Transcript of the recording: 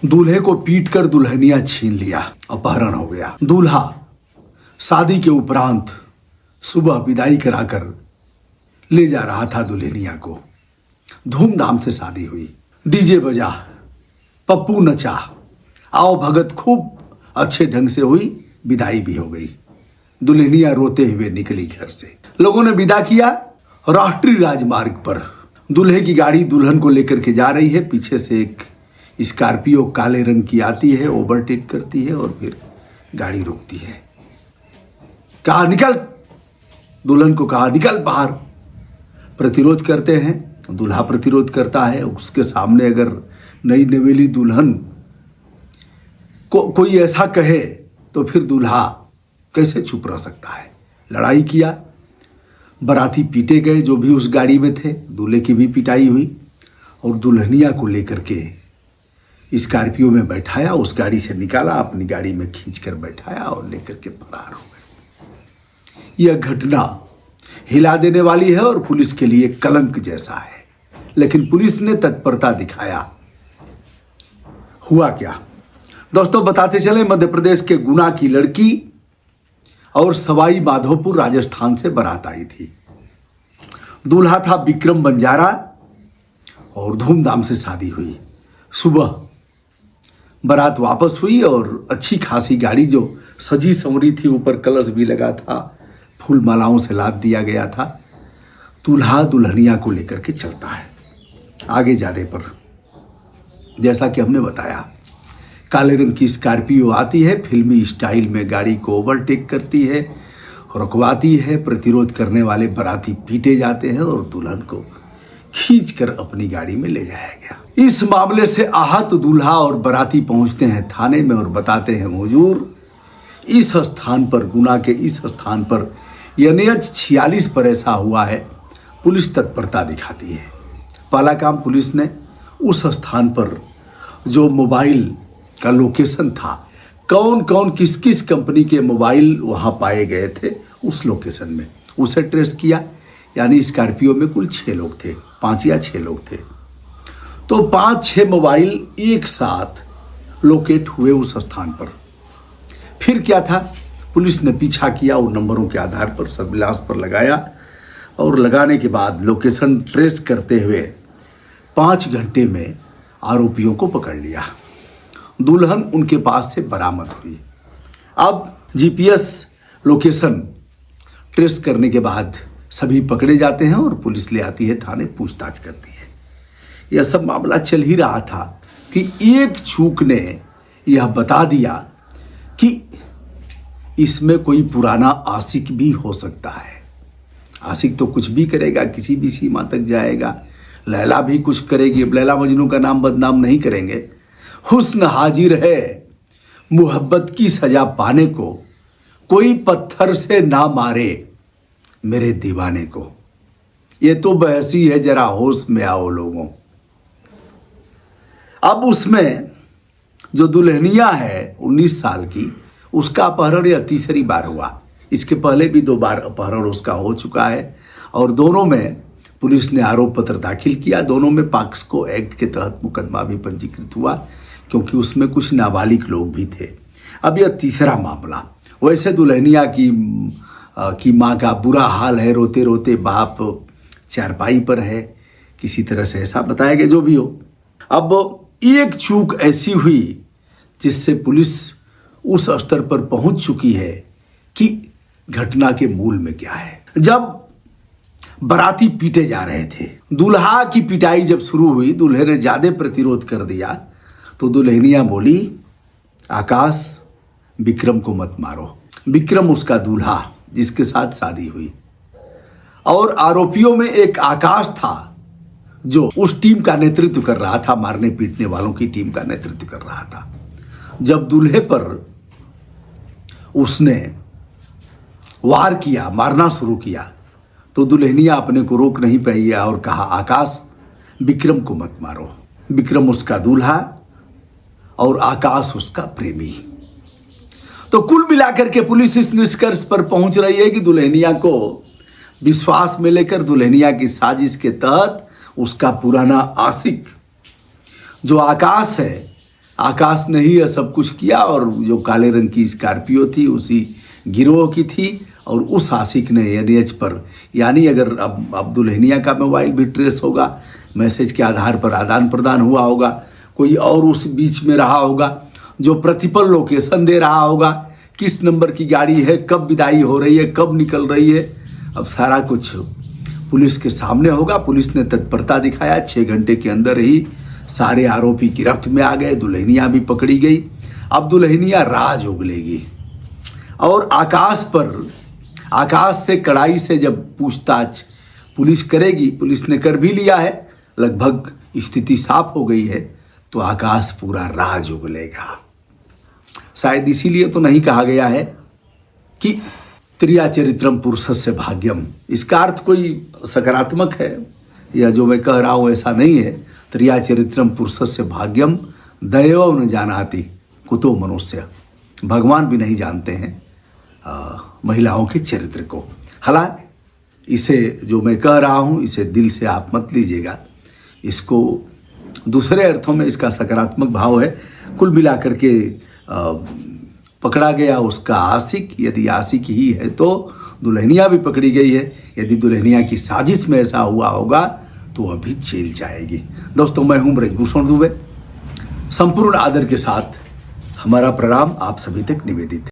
दूल्हे को पीटकर दुल्हनिया छीन लिया, अपहरण हो गया। दूल्हा शादी के उपरांत सुबह विदाई कराकर ले जा रहा था दुल्हनिया को। धूमधाम से शादी हुई, डीजे बजा, पप्पू नचा, आओ भगत खूब अच्छे ढंग से हुई, विदाई भी हो गई। दुल्हनिया रोते हुए निकली घर से। लोगों ने विदा किया। राष्ट्रीय राजमार्ग पर दूल्हे की गाड़ी दुल्हन को लेकर के जा रही है। पीछे से एक स्कॉर्पियो काले रंग की आती है, ओवरटेक करती है और फिर गाड़ी रुकती है। कहा निकल, दुल्हन को कहा निकल बाहर। प्रतिरोध करते हैं, दूल्हा प्रतिरोध करता है। उसके सामने अगर नई नवेली दुल्हन को कोई ऐसा कहे तो फिर दूल्हा कैसे चुप रह सकता है। लड़ाई किया, बाराती पीटे गए जो भी उस गाड़ी में थे। दूल्हे की भी पिटाई हुई और दुल्हनिया को लेकर के स्कॉर्पियो में बैठाया, उस गाड़ी से निकाला, अपनी गाड़ी में खींचकर बैठाया और लेकर के फरार हो गए। यह घटना हिला देने वाली है और पुलिस के लिए कलंक जैसा है, लेकिन पुलिस ने तत्परता दिखाया। हुआ क्या दोस्तों, बताते चले। मध्य प्रदेश के गुना की लड़की और सवाई माधोपुर राजस्थान से बारात आई थी। दूल्हा था विक्रम बंजारा और धूमधाम से शादी हुई। सुबह बारात वापस हुई और अच्छी खासी गाड़ी जो सजी संवरी थी, ऊपर कलश भी लगा था, फूल मालाओं से लाद दिया गया था। दूल्हा दुल्हनिया को लेकर के चलता है। आगे जाने पर जैसा कि हमने बताया, काले रंग की स्कॉर्पियो आती है, फिल्मी स्टाइल में गाड़ी को ओवरटेक करती है, रुकवाती है। प्रतिरोध करने वाले बाराती पीटे जाते हैं और दुल्हन को खींचकर अपनी गाड़ी में ले जाया गया। इस मामले से आहत दूल्हा और बाराती पहुंचते हैं थाने में और बताते हैं हुजूर, इस स्थान पर, गुना के इस स्थान पर NH 46 पर ऐसा हुआ है। पुलिस तत्परता दिखाती है। पहला काम पुलिस ने उस स्थान पर जो मोबाइल का लोकेशन था, कौन कौन किस किस कंपनी के मोबाइल वहाँ पाए गए थे, उस लोकेशन में उसे ट्रेस किया। यानी स्कॉर्पियो में कुल 6 लोग थे, 5 या 6 लोग थे, तो 5-6 मोबाइल एक साथ लोकेट हुए उस स्थान पर। फिर क्या था, पुलिस ने पीछा किया, उन नंबरों के आधार पर सर्विलांस पर लगाया और लगाने के बाद लोकेशन ट्रेस करते हुए 5 घंटे में आरोपियों को पकड़ लिया। दुल्हन उनके पास से बरामद हुई। अब GPS लोकेशन ट्रेस करने के बाद सभी पकड़े जाते हैं और पुलिस ले आती है थाने, पूछताछ करती है। यह सब मामला चल ही रहा था कि एक चूक ने यह बता दिया कि इसमें कोई पुराना आशिक भी हो सकता है। आशिक तो कुछ भी करेगा, किसी भी सीमा तक जाएगा। लैला भी कुछ करेगी। अब लैला मजनू का नाम बदनाम नहीं करेंगे। हुस्न हाजिर है, मुहब्बत की सजा पाने को, कोई पत्थर से ना मारे मेरे दीवाने को। ये तो बहसी है, जरा होश में आओ लोगों। अब उसमें जो दुल्हनिया है 19 साल की, उसका अपहरण यह तीसरी बार हुआ। इसके पहले भी 2 बार अपहरण उसका हो चुका है और दोनों में पुलिस ने आरोप पत्र दाखिल किया। दोनों में पॉक्सो एक्ट के तहत मुकदमा भी पंजीकृत हुआ, क्योंकि उसमें कुछ नाबालिग लोग भी थे। अब यह तीसरा मामला। वैसे दुल्हनिया की माँ का बुरा हाल है, रोते रोते बाप चारपाई पर है, किसी तरह से ऐसा बताया गया। जो भी हो, अब एक चूक ऐसी हुई जिससे पुलिस उस स्तर पर पहुंच चुकी है कि घटना के मूल में क्या है। जब बाराती पीटे जा रहे थे, दूल्हा की पिटाई जब शुरू हुई, दूल्हे ने ज्यादा प्रतिरोध कर दिया, तो दुल्हनिया बोली, आकाश विक्रम को मत मारो। विक्रम उसका दूल्हा जिसके साथ शादी हुई, और आरोपियों में एक आकाश था जो उस टीम का नेतृत्व कर रहा था, मारने पीटने वालों की टीम का नेतृत्व कर रहा था। जब दूल्हे पर उसने वार किया, मारना शुरू किया, तो दुल्हनिया अपने को रोक नहीं पाई और कहा, आकाश विक्रम को मत मारो। विक्रम उसका दूल्हा और आकाश उसका प्रेमी। तो कुल मिलाकर के पुलिस इस निष्कर्ष पर पहुंच रही है कि दुल्हनिया को विश्वास में लेकर दुल्हनिया की साजिश के तहत उसका पुराना आशिक जो आकाश है आकाश ने ही यह सब कुछ किया और जो काले रंग की स्कॉर्पियो थी उसी गिरोह की थी और उस आशिक ने एनएच पर, यानी अगर अब दुल्हनिया का मोबाइल भी ट्रेस होगा, मैसेज के आधार पर आदान प्रदान हुआ होगा, कोई और उस बीच में रहा होगा जो प्रतिपल लोकेशन दे रहा होगा, किस नंबर की गाड़ी है, कब विदाई हो रही है, कब निकल रही है, अब सारा कुछ पुलिस के सामने होगा। पुलिस ने तत्परता दिखाया, 6 घंटे के अंदर ही सारे आरोपी गिरफ्त में आ गए, दुल्हनिया भी पकड़ी गई। अब दुल्हनिया राज उगलेगी और आकाश से कड़ाई से जब पूछताछ पुलिस करेगी, पुलिस ने कर भी लिया है, लगभग स्थिति साफ हो गई है, तो आकाश पूरा राज उगलेगा। शायद इसीलिए तो नहीं कहा गया है कि त्रियाचरित्रम पुरुषस्य भाग्यम, इसका अर्थ कोई सकारात्मक है या जो मैं कह रहा हूँ ऐसा नहीं है। त्रियाचरित्रम पुरुषस्य भाग्यम दैवं न जानाति कुतो मनुष्य, भगवान भी नहीं जानते हैं महिलाओं के चरित्र को। हालांकि इसे जो मैं कह रहा हूँ इसे दिल से आप मत लीजिएगा, इसको दूसरे अर्थों में इसका सकारात्मक भाव है। कुल मिलाकर के पकड़ा गया उसका आशिक, यदि आशिक ही है तो दुल्हनिया भी पकड़ी गई है। यदि दुल्हनिया की साजिश में ऐसा हुआ होगा तो अभी जेल जाएगी। दोस्तों, मैं हूं ब्रजभूषण दुबे, संपूर्ण आदर के साथ हमारा प्रणाम आप सभी तक निवेदित है।